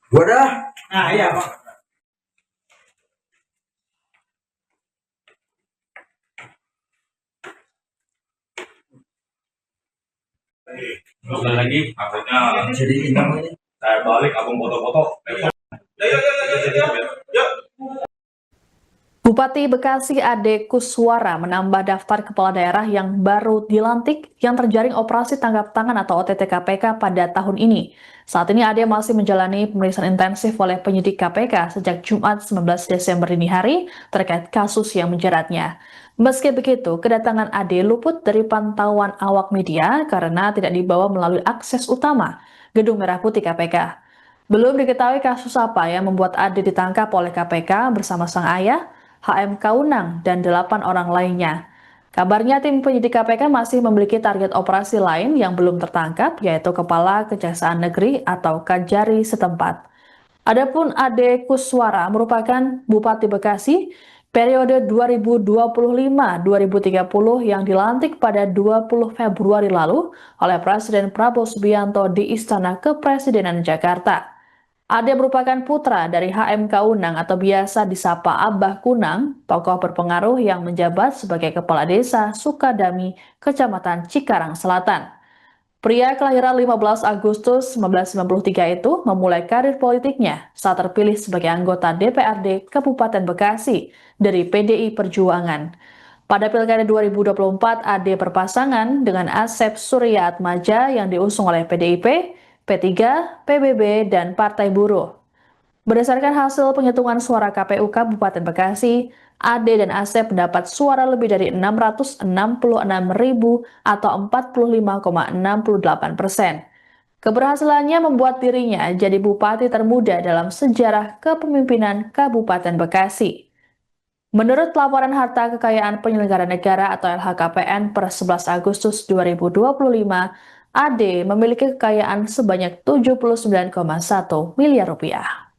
Gua dah. Nah, iya, Pak. Sekali lagi, maksudnya Jadi ini saya balik abang foto-foto. Bupati Bekasi Ade Kuswara menambah daftar kepala daerah yang baru dilantik yang terjaring operasi tangkap tangan atau OTT KPK pada tahun ini. Saat ini Ade masih menjalani pemeriksaan intensif oleh penyidik KPK sejak Jumat 19 Desember dini hari terkait kasus yang menjeratnya. Meski begitu, kedatangan Ade luput dari pantauan awak media karena tidak dibawa melalui akses utama Gedung Merah Putih KPK. Belum diketahui kasus apa yang membuat Ade ditangkap oleh KPK bersama sang ayah, HM Kaunang, dan 8 orang lainnya. Kabarnya tim penyidik KPK masih memiliki target operasi lain yang belum tertangkap, yaitu Kepala Kejaksaan Negeri atau Kajari setempat. Adapun Ade Kuswara merupakan Bupati Bekasi periode 2025-2030 yang dilantik pada 20 Februari lalu oleh Presiden Prabowo Subianto di Istana Kepresidenan Jakarta. Ade merupakan putra dari HM Kaunang atau biasa disapa Abah Kunang, tokoh berpengaruh yang menjabat sebagai Kepala Desa Sukadami, Kecamatan Cikarang Selatan. Pria kelahiran 15 Agustus 1993 itu memulai karir politiknya saat terpilih sebagai anggota DPRD Kabupaten Bekasi dari PDI Perjuangan. Pada Pilkada 2024, Ade berpasangan dengan Asep Surya Atmaja yang diusung oleh PDIP, P3, PBB, dan Partai Buruh. Berdasarkan hasil penghitungan suara KPU Kabupaten Bekasi, Ade dan Asep mendapat suara lebih dari 666.000 atau 45,68%. Keberhasilannya membuat dirinya jadi bupati termuda dalam sejarah kepemimpinan Kabupaten Bekasi. Menurut laporan harta kekayaan penyelenggara negara atau LHKPN per 11 Agustus 2025, Ade memiliki kekayaan sebanyak 79,1 miliar rupiah.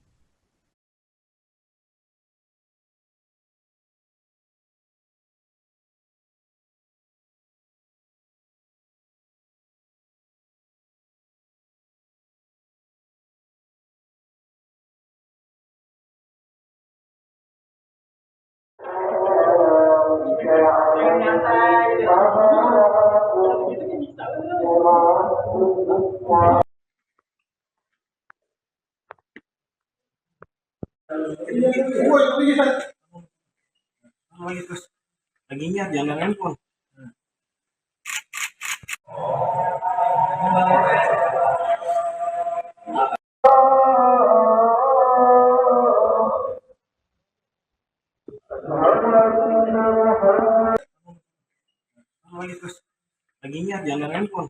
Lagi nyat, jangan handphone. Lagi nyat, jangan handphone.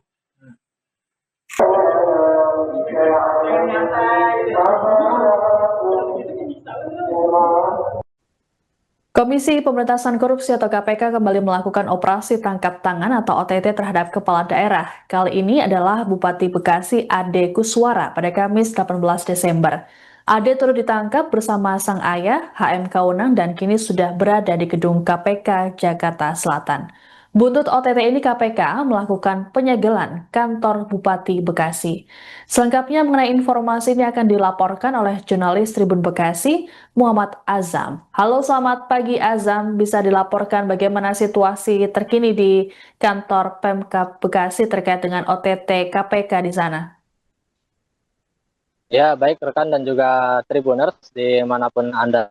Komisi Pemberantasan Korupsi atau KPK kembali melakukan operasi tangkap tangan atau OTT terhadap kepala daerah. Kali ini adalah Bupati Bekasi Ade Kuswara pada Kamis 18 Desember. Ade turut ditangkap bersama sang ayah, HM Kaunang, dan kini sudah berada di gedung KPK Jakarta Selatan. Buntut OTT ini KPK melakukan penyegelan kantor Bupati Bekasi. Selengkapnya mengenai informasi ini akan dilaporkan oleh jurnalis Tribun Bekasi, Muhammad Azam. Halo, selamat pagi Azam. Bisa dilaporkan bagaimana situasi terkini di kantor Pemkab Bekasi terkait dengan OTT KPK di sana? Ya, baik rekan dan juga Tribuners dimanapun Anda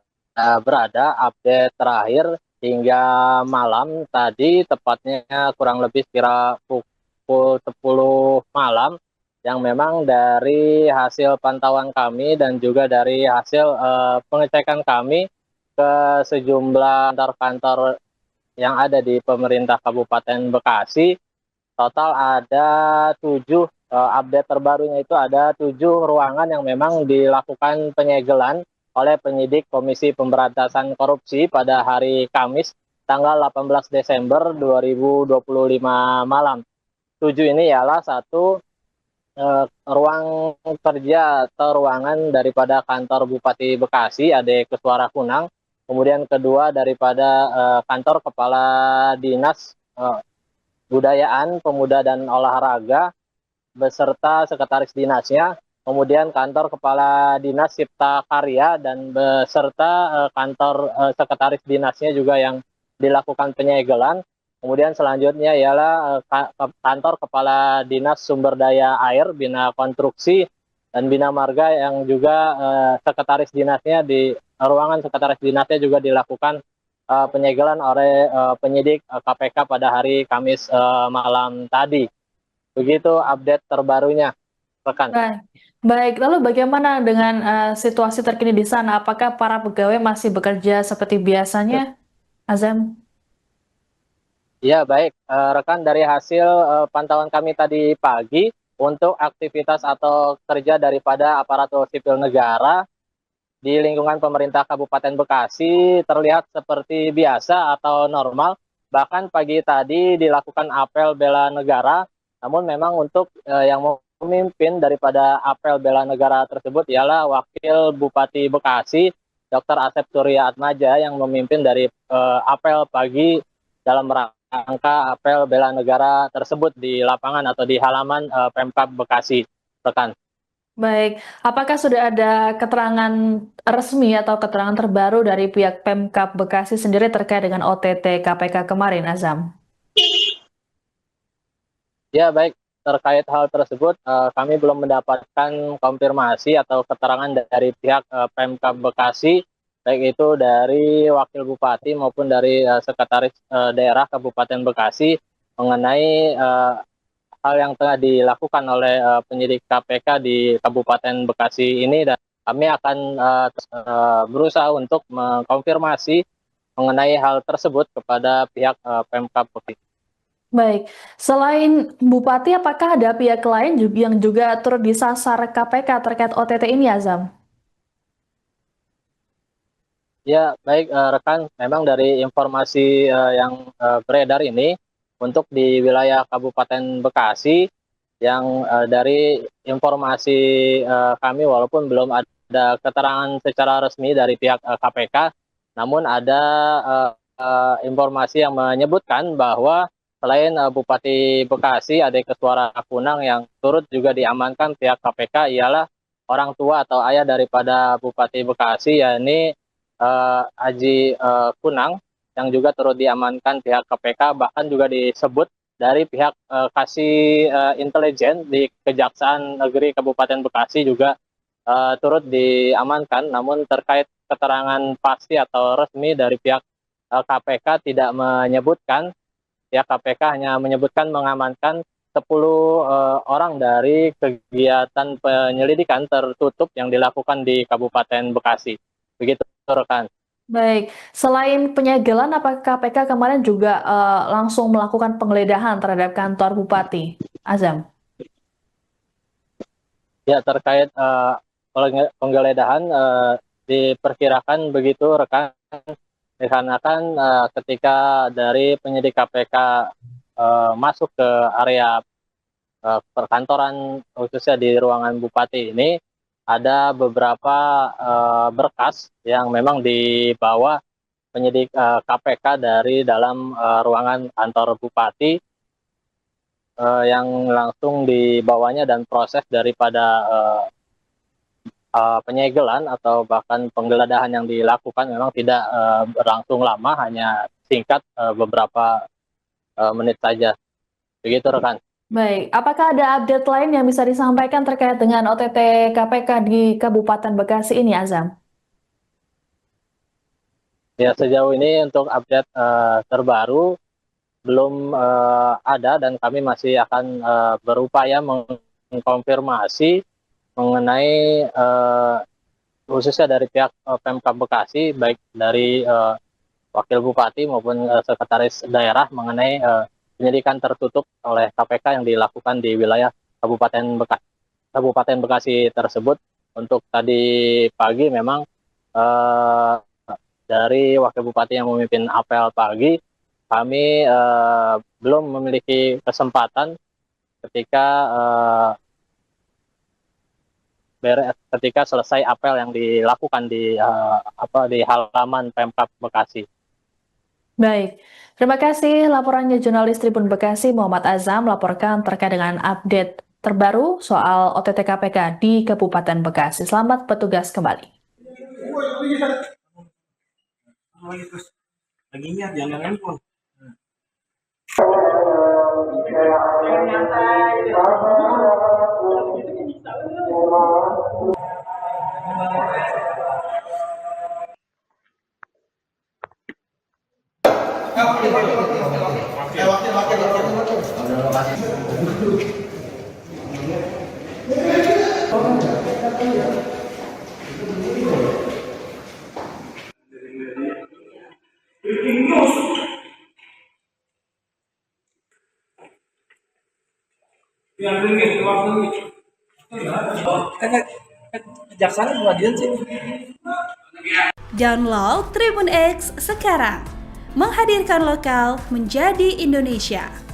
berada, update terakhir hingga malam tadi, tepatnya kurang lebih kira pukul 10 malam, yang memang dari hasil pantauan kami dan juga dari hasil pengecekan kami ke sejumlah kantor-kantor yang ada di pemerintah Kabupaten Bekasi, total ada 7. Update terbarunya itu ada 7 ruangan yang memang dilakukan penyegelan oleh penyidik Komisi Pemberantasan Korupsi pada hari Kamis tanggal 18 Desember 2025 malam. 7 ini ialah satu ruang kerja atau ruangan daripada kantor Bupati Bekasi Ade Kuswara Kunang, kemudian kedua daripada kantor Kepala Dinas Budayaan, Pemuda dan Olahraga, beserta sekretaris dinasnya, kemudian kantor kepala dinas Cipta Karya dan beserta kantor sekretaris dinasnya juga yang dilakukan penyegelan. Kemudian selanjutnya ialah kantor kepala dinas sumber daya air, bina konstruksi dan bina marga yang juga sekretaris dinasnya di ruangan sekretaris dinasnya juga dilakukan penyegelan oleh penyidik KPK pada hari Kamis malam tadi. Begitu update terbarunya, rekan. Baik, baik. Lalu bagaimana dengan situasi terkini di sana? Apakah para pegawai masih bekerja seperti biasanya, Azam? Ya, baik. Rekan, dari hasil pantauan kami tadi pagi, untuk aktivitas atau kerja daripada aparatur sipil negara di lingkungan pemerintah Kabupaten Bekasi terlihat seperti biasa atau normal. Bahkan pagi tadi dilakukan apel bela negara, namun memang untuk yang memimpin daripada apel bela negara tersebut ialah Wakil Bupati Bekasi, Dr. Asep Surya Atmaja, yang memimpin dari apel pagi dalam rangka apel bela negara tersebut di lapangan atau di halaman Pemkab Bekasi, rekan. Baik, apakah sudah ada keterangan resmi atau keterangan terbaru dari pihak Pemkab Bekasi sendiri terkait dengan OTT KPK kemarin, Azam? Ya, baik. Terkait hal tersebut, kami belum mendapatkan konfirmasi atau keterangan dari pihak Pemkab Bekasi, baik itu dari Wakil Bupati maupun dari Sekretaris Daerah Kabupaten Bekasi mengenai hal yang tengah dilakukan oleh penyidik KPK di Kabupaten Bekasi ini, dan kami akan berusaha untuk mengkonfirmasi mengenai hal tersebut kepada pihak Pemkab Bekasi. Baik, selain Bupati, apakah ada pihak lain yang juga turut disasar KPK terkait OTT ini, Azam? Ya, baik rekan, memang dari informasi yang beredar ini, untuk di wilayah Kabupaten Bekasi, yang dari informasi kami, walaupun belum ada keterangan secara resmi dari pihak KPK, namun ada informasi yang menyebutkan bahwa selain Bupati Bekasi, Ade Keswara Kunang yang turut juga diamankan pihak KPK ialah orang tua atau ayah daripada Bupati Bekasi, yakni Haji Kunang, yang juga turut diamankan pihak KPK. Bahkan juga disebut dari pihak Kasih Intelijen di Kejaksaan Negeri Kabupaten Bekasi juga turut diamankan. Namun terkait keterangan pasti atau resmi dari pihak KPK tidak menyebutkan. Pihak KPK hanya menyebutkan mengamankan 10 orang dari kegiatan penyelidikan tertutup yang dilakukan di Kabupaten Bekasi. Begitu, rekan. Baik, selain penyegelan, apakah KPK kemarin juga langsung melakukan penggeledahan terhadap kantor Bupati, Azam? Ya, terkait penggeledahan diperkirakan begitu, rekan, dikarenakan ketika dari penyidik KPK masuk ke area perkantoran khususnya di ruangan Bupati ini, ada beberapa berkas yang memang dibawa penyidik KPK dari dalam ruangan kantor Bupati, yang langsung dibawanya, dan proses daripada penyegelan atau bahkan penggeledahan yang dilakukan memang tidak berlangsung lama, hanya singkat beberapa menit saja. Begitu, rekan. Baik, apakah ada update lain yang bisa disampaikan terkait dengan OTT KPK di Kabupaten Bekasi ini, Azam? Ya, sejauh ini untuk update terbaru belum ada, dan kami masih akan berupaya mengkonfirmasi mengenai khususnya dari pihak Pemkab Bekasi, baik dari Wakil Bupati maupun Sekretaris Daerah mengenai penyidikan tertutup oleh KPK yang dilakukan di wilayah Kabupaten Bekasi tersebut. Untuk tadi pagi memang dari Wakil Bupati yang memimpin apel pagi, kami belum memiliki kesempatan ketika selesai apel yang dilakukan di halaman Pemkab Bekasi. Baik, terima kasih laporannya jurnalis Tribun Bekasi Muhammad Azam melaporkan terkait dengan update terbaru soal OTT KPK di Kabupaten Bekasi. Selamat bertugas kembali. Lagi terus. Lagi ingat jangan handphone. Download Tribun X sekarang, menghadirkan lokal menjadi Indonesia.